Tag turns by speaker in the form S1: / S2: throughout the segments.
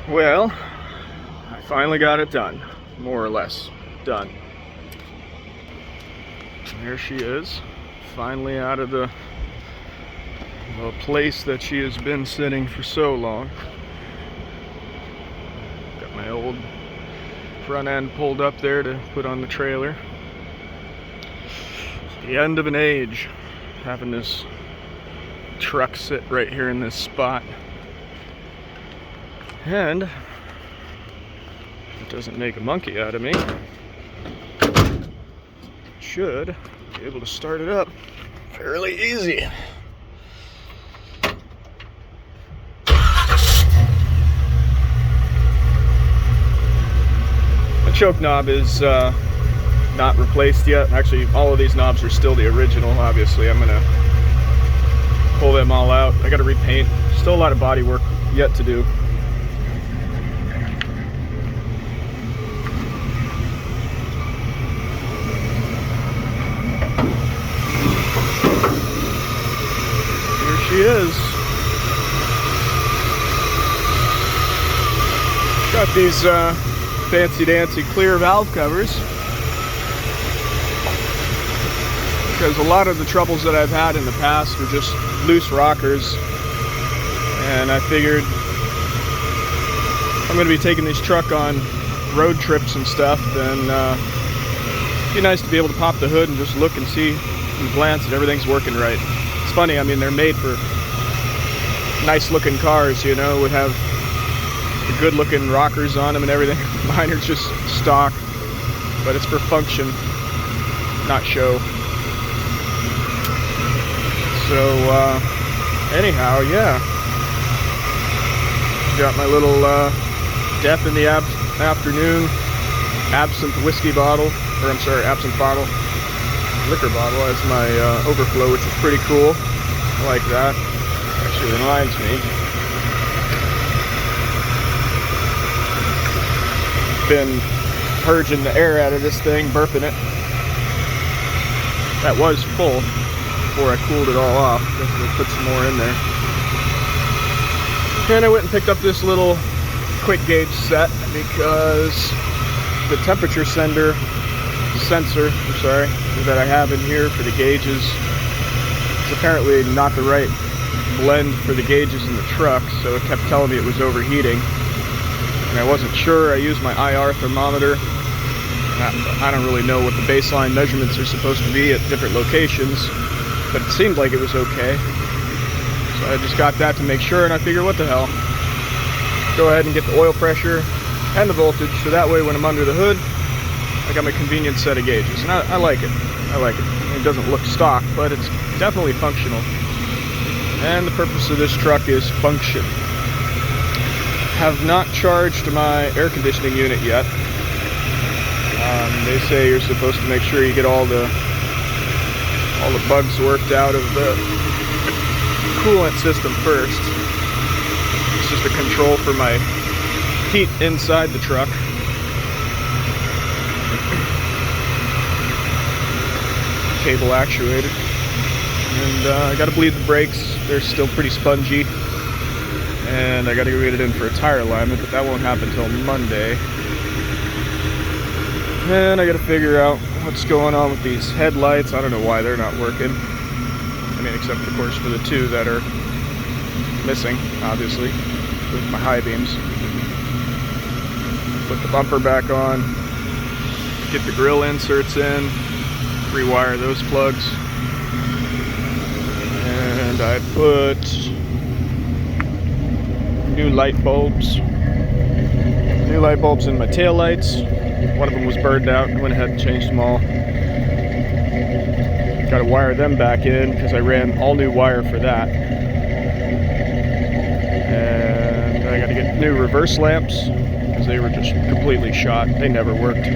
S1: Well, I finally got it done, more or less done. There she is, finally out of the place that she has been sitting for so long. Got my old front end pulled up there to put on the trailer. It's the end of an age, having this truck sit right here in this spot. And it doesn't make a monkey out of me. Should be able to start it up fairly easy. The choke knob is not replaced yet. Actually, all of these knobs are still the original. Obviously, I'm gonna pull them all out. I gotta repaint. Still a lot of body work yet to do. She is. Got these fancy dancy clear valve covers because a lot of the troubles that I've had in the past were just loose rockers, and I figured I'm going to be taking this truck on road trips and stuff, and it'd be nice to be able to pop the hood and just look and see and glance that everything's working right. It's funny, I mean, they're made for nice looking cars, you know, would have the good looking rockers on them and everything. Mine are just stock, but it's for function, not show. So anyhow, yeah, got my little death in the afternoon absinthe whiskey bottle, or I'm sorry, absinthe bottle, liquor bottle as my overflow, which is pretty cool. I like that. Actually reminds me, been purging the air out of this thing, burping it. That was full before I cooled it all off. Definitely put some more in there. And I went and picked up this little quick gauge set because the temperature sensor that I have in here for the gauges is apparently not the right blend for the gauges in the truck, so it kept telling me it was overheating, and I wasn't sure. I used my IR thermometer. I don't really know what the baseline measurements are supposed to be at different locations, but it seemed like it was okay, so I just got that to make sure, and I figured, what the hell, go ahead and get the oil pressure and the voltage, so that way when I'm under the hood I got my convenient set of gauges, and I like it. I like it. It doesn't look stock, but it's definitely functional. And the purpose of this truck is function. Have not charged my air conditioning unit yet. They say you're supposed to make sure you get all the bugs worked out of the coolant system first. It's just a control for my heat inside the truck. Cable actuated. And I gotta bleed the brakes. They're still pretty spongy. And I gotta go get it in for a tire alignment, but that won't happen until Monday. And I gotta figure out what's going on with these headlights. I don't know why they're not working. I mean, except of course for the two that are missing, obviously, with my high beams. Put the bumper back on, get the grill inserts in, rewire those plugs. And I put new light bulbs in my tail lights. One of them was burned out. I went ahead and changed them all. Got to wire them back in because I ran all new wire for that. And I got to get new reverse lamps because they were just completely shot. They never worked.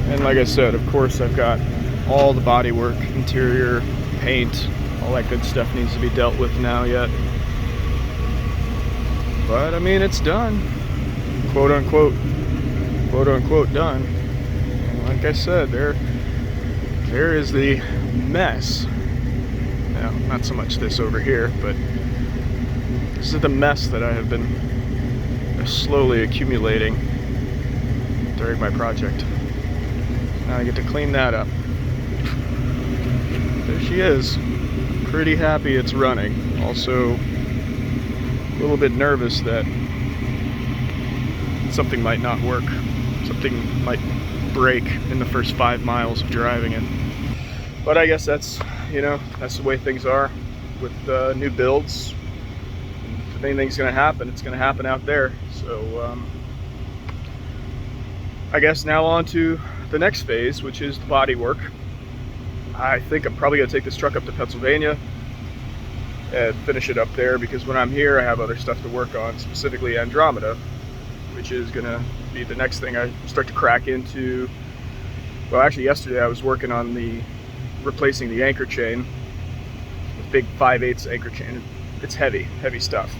S1: And like I said, of course, I've got all the body work, interior, paint, all that good stuff needs to be dealt with now yet. But I mean, it's done, quote unquote done. And like I said, there is the mess. Now, not so much this over here, but this is the mess that I have been slowly accumulating during my project. Now I get to clean that up. There she is. Pretty happy it's running. Also a little bit nervous that something might not work. Something might break in the first 5 miles of driving it. But I guess that's, you know, that's the way things are with new builds. If anything's going to happen, it's going to happen out there. So I guess now on to the next phase, which is the body work. I think I'm probably going to take this truck up to Pennsylvania and finish it up there, because when I'm here I have other stuff to work on, specifically Andromeda, which is going to be the next thing I start to crack into. Well, actually yesterday I was working on replacing the anchor chain, the big 5/8 anchor chain. It's heavy stuff,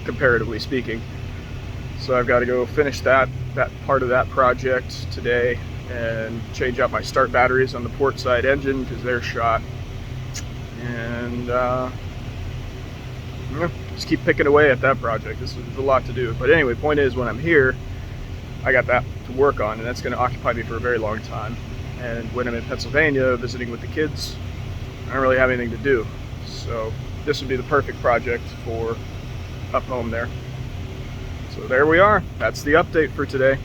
S1: comparatively speaking. So I've got to go finish that part of that project today and change out my start batteries on the port side engine because they're shot. And just keep picking away at that project. This is a lot to do. But anyway, point is, when I'm here, I got that to work on, and that's going to occupy me for a very long time. And when I'm in Pennsylvania visiting with the kids, I don't really have anything to do. So this would be the perfect project for up home there. So there we are. That's the update for today.